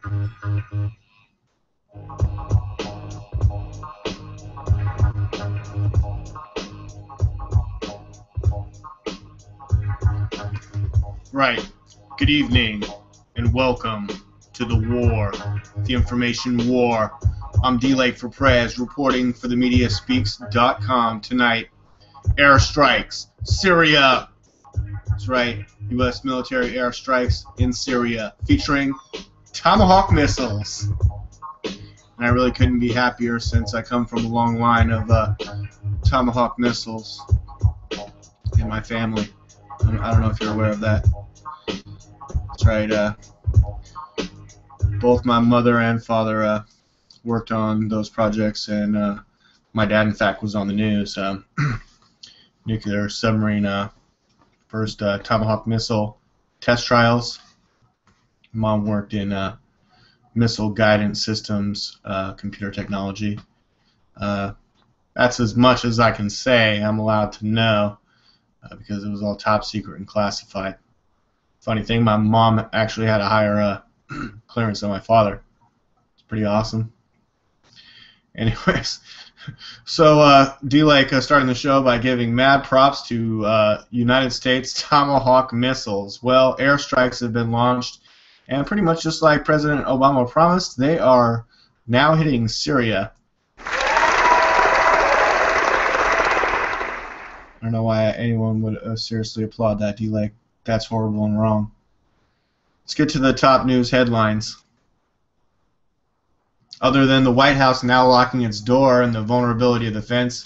Right. Good evening and welcome to the war, the information war. I'm DLAKE for PREZ, reporting for themediaspeaks.com tonight. Airstrikes, Syria. That's right, U.S. military airstrikes in Syria, featuring Tomahawk missiles. And I really couldn't be happier since I come from a long line of Tomahawk missiles in my family. I don't know if you're aware of that. That's right. Both my mother and father worked on those projects, and my dad, in fact, was on the news. Nuclear submarine first Tomahawk missile test trials. Mom worked in missile guidance systems, computer technology. That's as much as I can say I'm allowed to know because it was all top secret and classified. Funny thing, my mom actually had a higher clearance than my father. It's pretty awesome. Anyways, so DLAKE starting the show by giving mad props to United States Tomahawk missiles. Well, airstrikes have been launched, and pretty much just like President Obama promised, they are now hitting Syria. I don't know why anyone would seriously applaud that, DLAKE. That's horrible and wrong. Let's get to the top news headlines. Other than the White House now locking its door and the vulnerability of the fence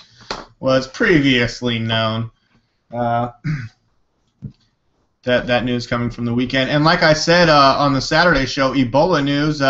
was previously known. That news coming from the weekend. And like I said on the Saturday show, Ebola news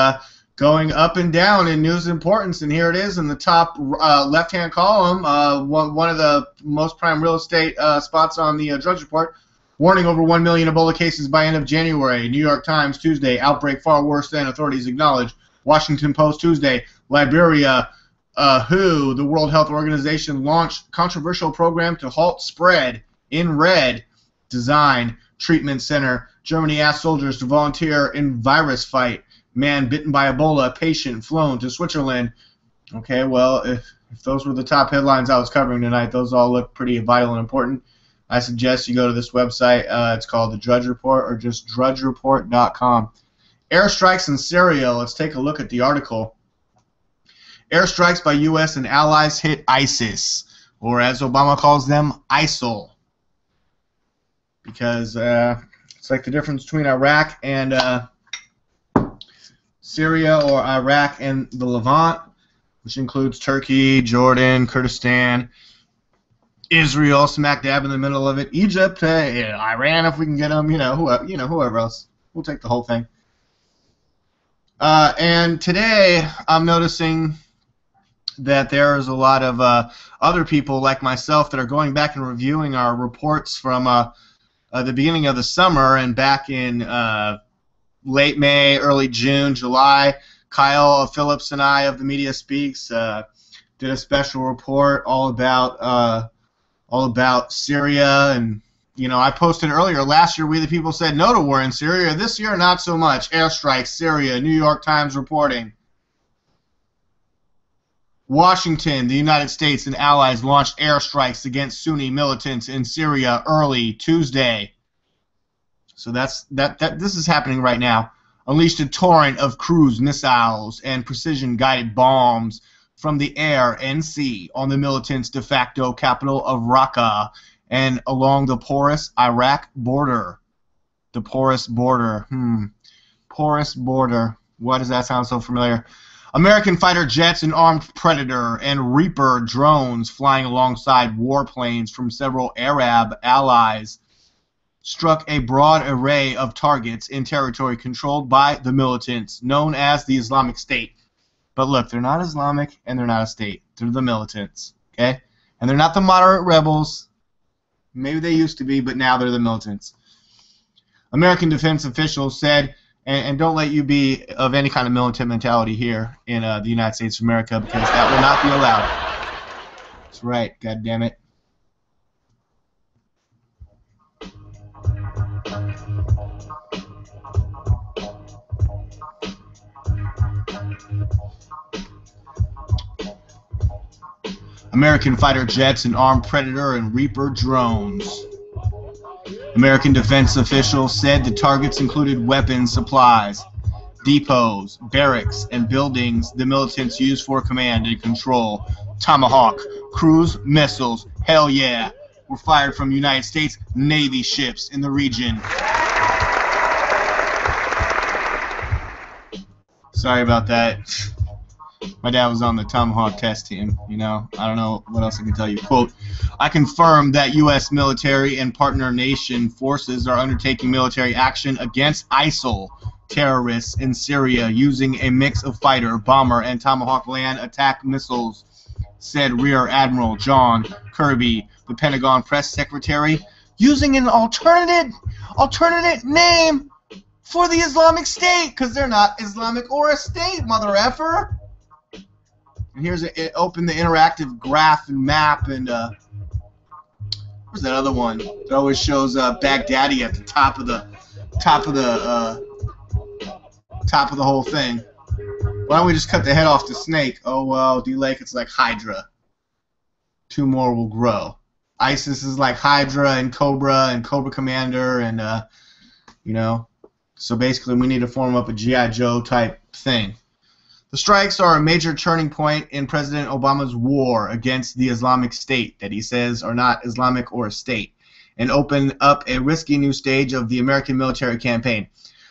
going up and down in news importance. And here it is in the top left-hand column, one of the most prime real estate spots on the Drudge Report. Warning over 1 million Ebola cases by end of January. New York Times Tuesday, outbreak far worse than authorities acknowledge. Washington Post Tuesday, Liberia, WHO, the World Health Organization, launched controversial program to halt spread. In red, design, treatment center. Germany asked soldiers to volunteer in virus fight. Man bitten by Ebola, patient flown to Switzerland. Okay, well, if those were the top headlines I was covering tonight, those all look pretty vital and important. I suggest you go to this website. It's called The Drudge Report, or just drudgereport.com. Airstrikes in Syria. Let's take a look at the article. Airstrikes by U.S. and allies hit ISIS, or as Obama calls them, ISIL. Because it's like the difference between Iraq and Syria, or Iraq and the Levant, which includes Turkey, Jordan, Kurdistan, Israel, smack dab in the middle of it. Egypt, Iran, if we can get them. Whoever else. We'll take the whole thing. And today, I'm noticing that there's a lot of other people like myself that are going back and reviewing our reports from the beginning of the summer and back in late May, early June, July. Kyle Phillips and I of the Media Speaks did a special report all about Syria, and I posted earlier last year. We the people said no to war in Syria. This year, not so much. Airstrikes, Syria. New York Times reporting. Washington, the United States and allies launched airstrikes against Sunni militants in Syria early Tuesday. So this is happening right now. Unleashed a torrent of cruise missiles and precision-guided bombs from the air and sea on the militants' de facto capital of Raqqa and along the porous Iraq border. The porous border. Porous border. Why does that sound so familiar? American fighter jets and armed Predator and Reaper drones flying alongside warplanes from several Arab allies struck a broad array of targets in territory controlled by the militants known as the Islamic State. But look, they're not Islamic and they're not a state. They're the militants, okay? And they're not the moderate rebels. Maybe they used to be, but now they're the militants. American defense officials said, and don't let you be of any kind of militant mentality here in the United States of America, because that will not be allowed. That's right, God damn it. American fighter jets and armed Predator and Reaper drones. American defense officials said the targets included weapons supplies, depots, barracks, and buildings the militants used for command and control. Tomahawk cruise missiles, hell yeah, were fired from United States Navy ships in the region. Sorry about that. My dad was on the Tomahawk test team, you know. I don't know what else I can tell you. Quote, I confirm that U.S. military and partner nation forces are undertaking military action against ISIL terrorists in Syria using a mix of fighter, bomber, and Tomahawk land attack missiles, said Rear Admiral John Kirby, the Pentagon press secretary, using an alternate name for the Islamic State, because they're not Islamic or a state, mother effer. And here's it. Open the interactive graph and map, and where's that other one that always shows Baghdadi at the top of the whole thing? Why don't we just cut the head off the snake? Oh well, DLAKE, it's like Hydra. 2 more will grow. ISIS is like Hydra and Cobra Commander, and you know. So basically, we need to form up a G.I. Joe type thing. The strikes are a major turning point in President Obama's war against the Islamic State that he says are not Islamic or a state, and open up a risky new stage of the American military campaign.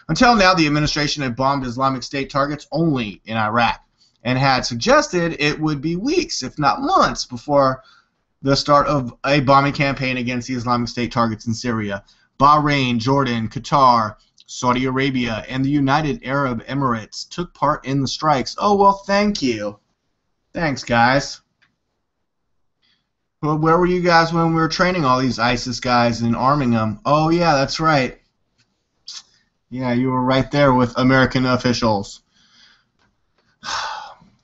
Until now, the administration had bombed Islamic State targets only in Iraq, and had suggested it would be weeks, if not months, before the start of a bombing campaign against the Islamic State targets in Syria. Bahrain, Jordan, Qatar, Saudi Arabia, and the United Arab Emirates took part in the strikes. Oh, well, thank you. Thanks, guys. Well, where were you guys when we were training all these ISIS guys and arming them? Oh, yeah, that's right. Yeah, you were right there with American officials.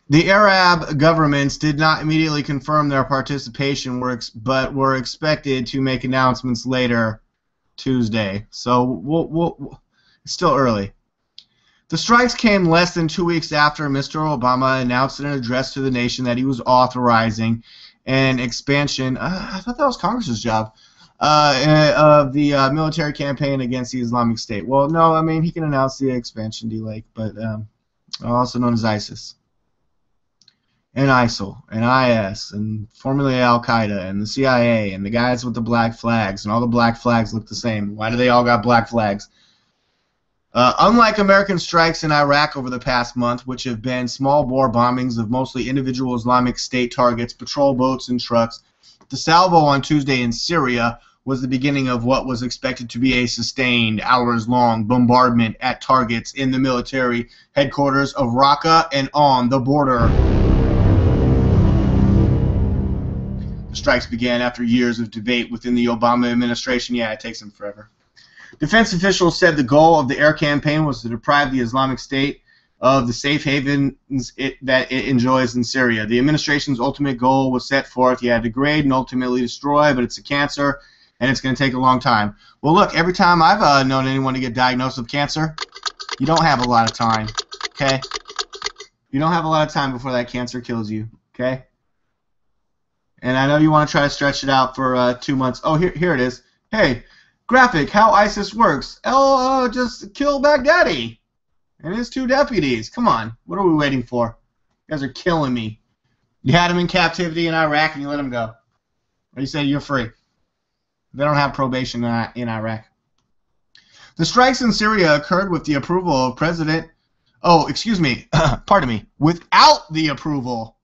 The Arab governments did not immediately confirm their participation, but were expected to make announcements later Tuesday. So it's still early. The strikes came less than 2 weeks after Mr. Obama announced in an address to the nation that he was authorizing an expansion. I thought that was Congress's job. Of the military campaign against the Islamic State. Well, no, I mean, he can announce the expansion, DLAKE, but also known as ISIS, and ISIL, and IS, and formerly Al-Qaeda, and the CIA, and the guys with the black flags, and all the black flags look the same. Why do they all got black flags? Unlike American strikes in Iraq over the past month, which have been small-bore bombings of mostly individual Islamic State targets, patrol boats, and trucks, the salvo on Tuesday in Syria was the beginning of what was expected to be a sustained, hours-long bombardment at targets in the military headquarters of Raqqa and on the border. The strikes began after years of debate within the Obama administration. Yeah, it takes them forever. Defense officials said the goal of the air campaign was to deprive the Islamic State of the safe havens that it enjoys in Syria. The administration's ultimate goal was set forth. Yeah, degrade and ultimately destroy, but it's a cancer, and it's going to take a long time. Well, look, every time I've known anyone to get diagnosed with cancer, you don't have a lot of time, okay? You don't have a lot of time before that cancer kills you, okay? And I know you want to try to stretch it out for 2 months. Oh, here it is. Hey, graphic, how ISIS works. Just kill Baghdadi and his 2 deputies. Come on. What are we waiting for? You guys are killing me. You had him in captivity in Iraq and you let him go. Or you say you're free. They don't have probation in Iraq. The strikes in Syria occurred with the approval of President... Oh, excuse me. Pardon me. Without the approval.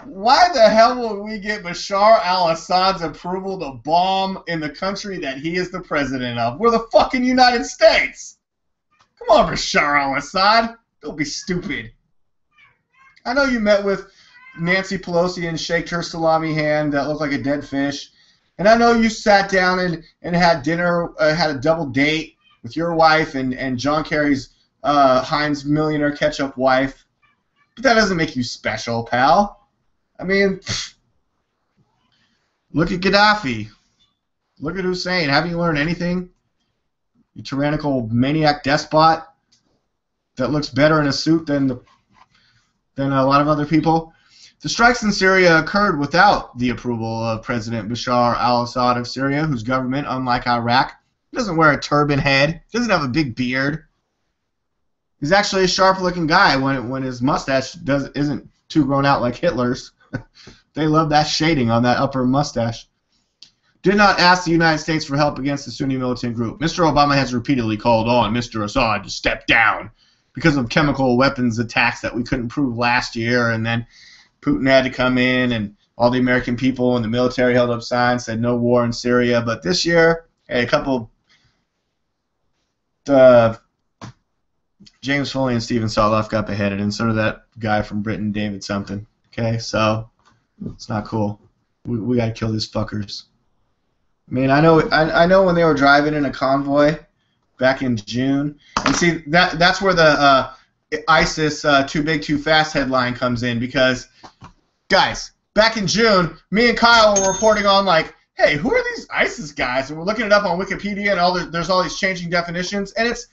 Why the hell would we get Bashar al-Assad's approval to bomb in the country that he is the president of? We're the fucking United States! Come on, Bashar al-Assad. Don't be stupid. I know you met with Nancy Pelosi and shaked her salami hand that looked like a dead fish. And I know you sat down and had dinner, had a double date with your wife and John Kerry's Heinz millionaire ketchup wife. But that doesn't make you special, pal. I mean, look at Gaddafi. Look at Hussein. Haven't you learned anything? You tyrannical maniac despot that looks better in a suit than a lot of other people. The strikes in Syria occurred without the approval of President Bashar al-Assad of Syria, whose government, unlike Iraq, doesn't wear a turban head, doesn't have a big beard. He's actually a sharp-looking guy when his mustache isn't too grown out like Hitler's. They love that shading on that upper mustache. Did not ask the United States for help against the Sunni militant group. Mr. Obama has repeatedly called on Mr. Assad to step down because of chemical weapons attacks that we couldn't prove last year, and then Putin had to come in, and all the American people and the military held up signs, said no war in Syria. But this year, hey, a couple James Foley and Stephen Soloff got beheaded, and so did that guy from Britain, David something. Okay, so it's not cool. We got to kill these fuckers. I mean, I know when they were driving in a convoy back in June, and see that's where the ISIS too big too fast headline comes in, because guys, back in June, me and Kyle were reporting on like, hey, who are these ISIS guys? And we're looking it up on Wikipedia, and there's all these changing definitions, and it's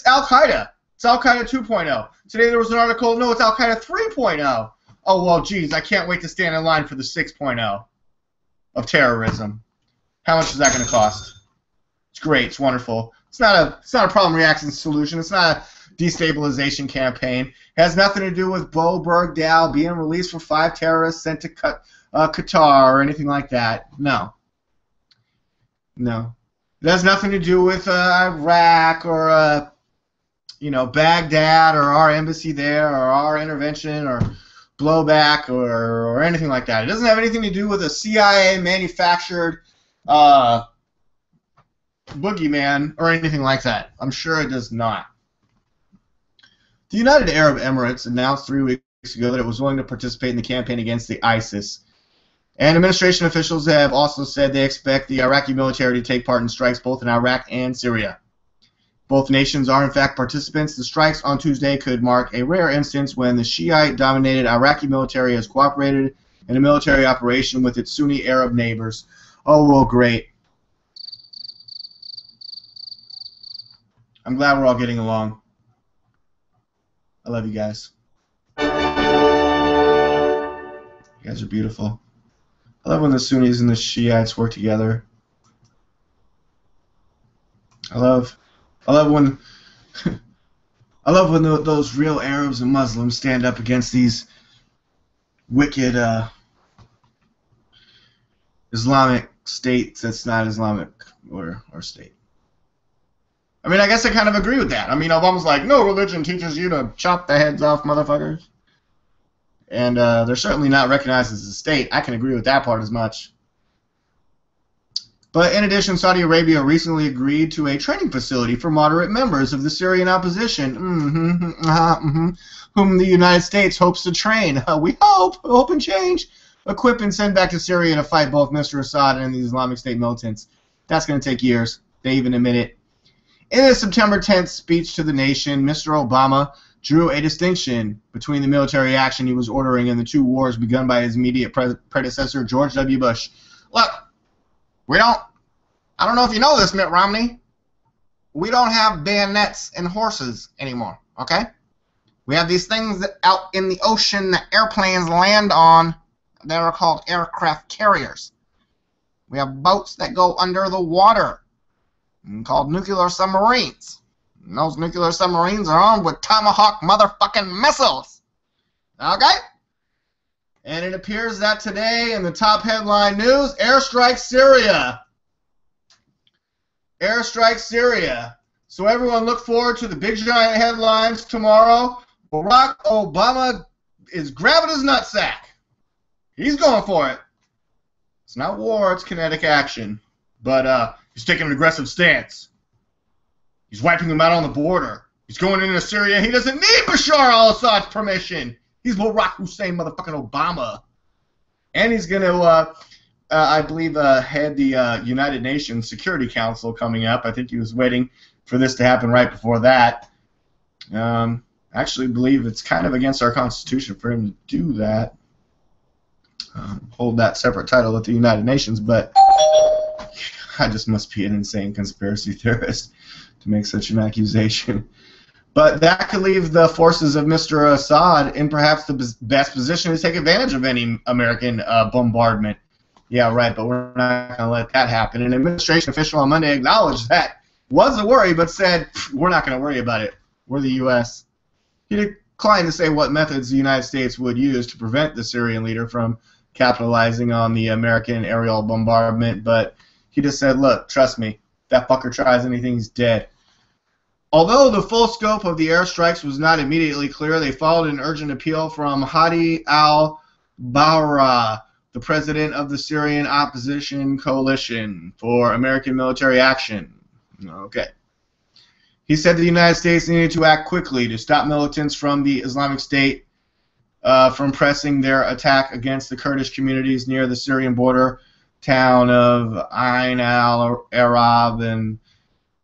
Al Qaeda. It's Al Qaeda 2.0. Today there was an article, no, it's Al Qaeda 3.0. Oh well, geez, I can't wait to stand in line for the 6.0 of terrorism. How much is that going to cost? It's great. It's wonderful. It's not a problem reaction solution. It's not a destabilization campaign. It has nothing to do with Bo Bergdahl being released for 5 terrorists sent to Qatar or anything like that. No. No. It has nothing to do with Iraq or Baghdad or our embassy there or our intervention or blowback or anything like that. It doesn't have anything to do with a CIA manufactured boogeyman or anything like that. I'm sure it does not. The United Arab Emirates announced 3 weeks ago that it was willing to participate in the campaign against the ISIS. And administration officials have also said they expect the Iraqi military to take part in strikes both in Iraq and Syria. Both nations are in fact participants. The strikes on Tuesday could mark a rare instance when the Shiite-dominated Iraqi military has cooperated in a military operation with its Sunni Arab neighbors. Oh, well, great. I'm glad we're all getting along. I love you guys. You guys are beautiful. I love when the Sunnis and the Shiites work together. I love when those real Arabs and Muslims stand up against these wicked Islamic states that's not Islamic or state. I mean, I guess I kind of agree with that. I mean, Obama's like, no religion teaches you to chop the heads off motherfuckers. And they're certainly not recognized as a state. I can agree with that part as much. But in addition, Saudi Arabia recently agreed to a training facility for moderate members of the Syrian opposition, whom the United States hopes to train. We hope and change, equip and send back to Syria to fight both Mr. Assad and the Islamic State militants. That's going to take years. They even admit it. In his September 10th speech to the nation, Mr. Obama drew a distinction between the military action he was ordering and the 2 wars begun by his immediate predecessor, George W. Bush. Look, I don't know if you know this, Mitt Romney, we don't have bayonets and horses anymore, okay? We have these things that out in the ocean that airplanes land on that are called aircraft carriers. We have boats that go under the water called nuclear submarines. And those nuclear submarines are armed with Tomahawk motherfucking missiles. Okay? And it appears that today in the top headline news, Airstrikes Syria. Airstrikes Syria. So everyone look forward to the big giant headlines tomorrow. Barack Obama is grabbing his nutsack. He's going for it. It's not war, it's kinetic action. But he's taking an aggressive stance. He's wiping them out on the border. He's going into Syria. He doesn't need Bashar al-Assad's permission. He's Barack Hussein motherfucking Obama. And he's going to, I believe, head the United Nations Security Council coming up. I think he was waiting for this to happen right before that. I actually believe it's kind of against our Constitution for him to do that. Hold that separate title at the United Nations, but guy just must be an insane conspiracy theorist to make such an accusation. But that could leave the forces of Mr. Assad in perhaps the best position to take advantage of any American bombardment. Yeah, right, but we're not going to let that happen. An administration official on Monday acknowledged that was a worry, but said, we're not going to worry about it. We're the U.S. He declined to say what methods the United States would use to prevent the Syrian leader from capitalizing on the American aerial bombardment, but he just said, look, trust me, if that fucker tries anything, he's dead. Although the full scope of the airstrikes was not immediately clear, they followed an urgent appeal from Hadi al-Bahra, the president of the Syrian Opposition Coalition for American Military Action. Okay. He said the United States needed to act quickly to stop militants from the Islamic State from pressing their attack against the Kurdish communities near the Syrian border town of Ain al-Arab, and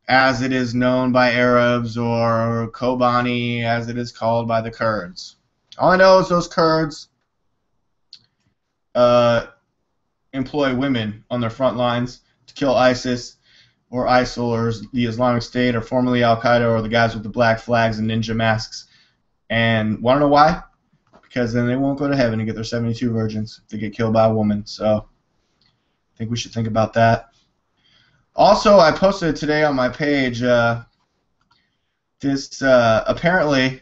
as it is known by Arabs, or Kobani as it is called by the Kurds. All I know is those Kurds employ women on their front lines to kill ISIS or ISIL or the Islamic State or formerly Al-Qaeda or the guys with the black flags and ninja masks. And want to know why? Because then they won't go to heaven and get their 72 virgins if they get killed by a woman. So I think we should think about that. Also, I posted today on my page this apparently...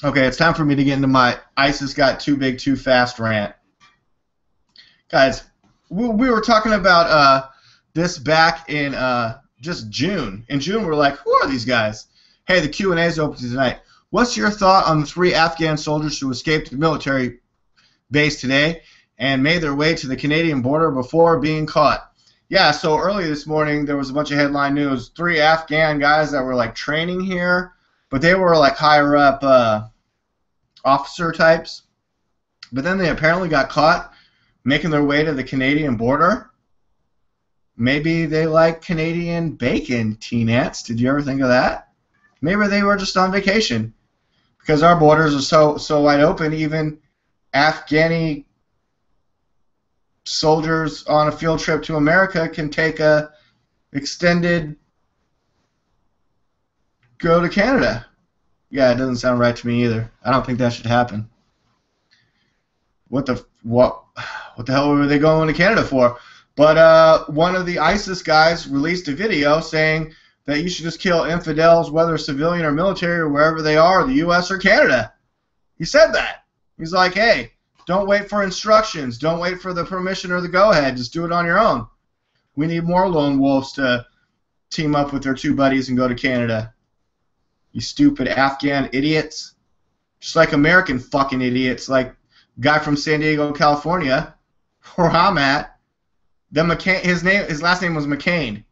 Okay, it's time for me to get into my ISIS got too big too fast rant. Guys, we were talking about this back in just June. In June, we're like, who are these guys? Hey, the Q&A is open tonight. What's your thought on the 3 Afghan soldiers who escaped the military base today and made their way to the Canadian border before being caught? Yeah, so early this morning, there was a bunch of headline news. 3 Afghan guys that were, like, training here, but they were, like, higher up officer types. But then they apparently got caught making their way to the Canadian border. Maybe they like Canadian bacon, T-Nats. Did you ever think of that? Maybe they were just on vacation. Because our borders are so wide open, even Afghani soldiers on a field trip to America can take a extended go to Canada. Yeah, it doesn't sound right to me either. I don't think that should happen. What the hell were they going to Canada for? But one of the ISIS guys released a video saying that you should just kill infidels, whether civilian or military or wherever they are, the U.S. or Canada. He said that. He's like, hey, don't wait for instructions. Don't wait for the permission or the go-ahead. Just do it on your own. We need more lone wolves to team up with their 2 buddies and go to Canada. You stupid Afghan idiots. Just like American fucking idiots, like guy from San Diego, California, where I'm at. His last name was McCain.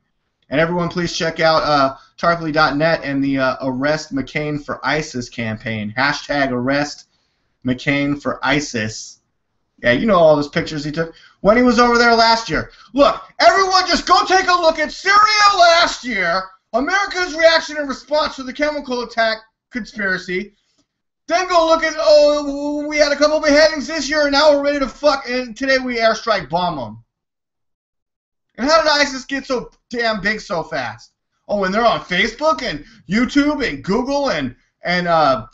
And everyone please check out Tarpley.net and the Arrest McCain for ISIS campaign. Hashtag Arrest McCain for ISIS. Yeah, you know all those pictures he took when he was over there last year. Look, everyone just go take a look at Syria last year, America's reaction and response to the chemical attack conspiracy. Then go look at, oh, we had a couple beheadings this year, and now we're ready to fuck, and today we airstrike bomb them. And how did ISIS get so damn big so fast? Oh, and they're on Facebook and YouTube and Google and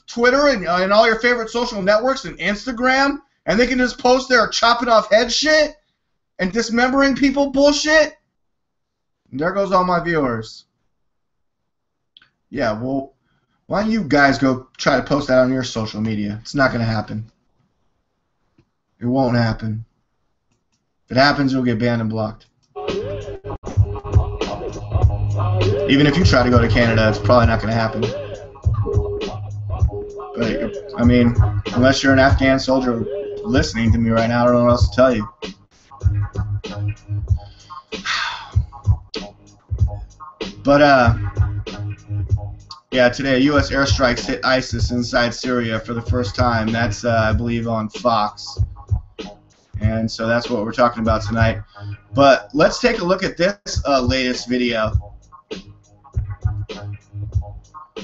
Twitter and all your favorite social networks and Instagram, and they can just post their chopping off head shit and dismembering people bullshit? And there goes all my viewers. Yeah, well, why don't you guys go try to post that on your social media? It's not going to happen. It won't happen. If it happens, you'll get banned and blocked. Even if you try to go to Canada, it's probably not going to happen. But, I mean, unless you're an Afghan soldier listening to me right now, I don't know what else to tell you. But, yeah, today U.S. airstrikes hit ISIS inside Syria for the first time. That's, I believe, on Fox. And so that's what we're talking about tonight. But let's take a look at this latest video.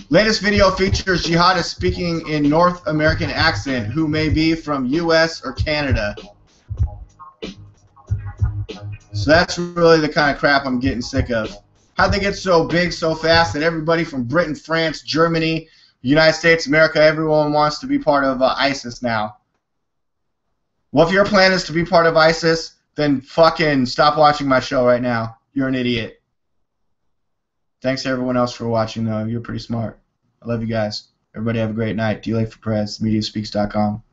Latest video features jihadists speaking in North American accent who may be from U.S. or Canada. So that's really the kind of crap I'm getting sick of. How'd they get so big so fast that everybody from Britain, France, Germany, United States, America, everyone wants to be part of ISIS now? Well, if your plan is to be part of ISIS, then fucking stop watching my show right now. You're an idiot. Thanks to everyone else for watching, though. You're pretty smart. I love you guys. Everybody have a great night. DLAKE for PREZ, MediaSpeaks.com.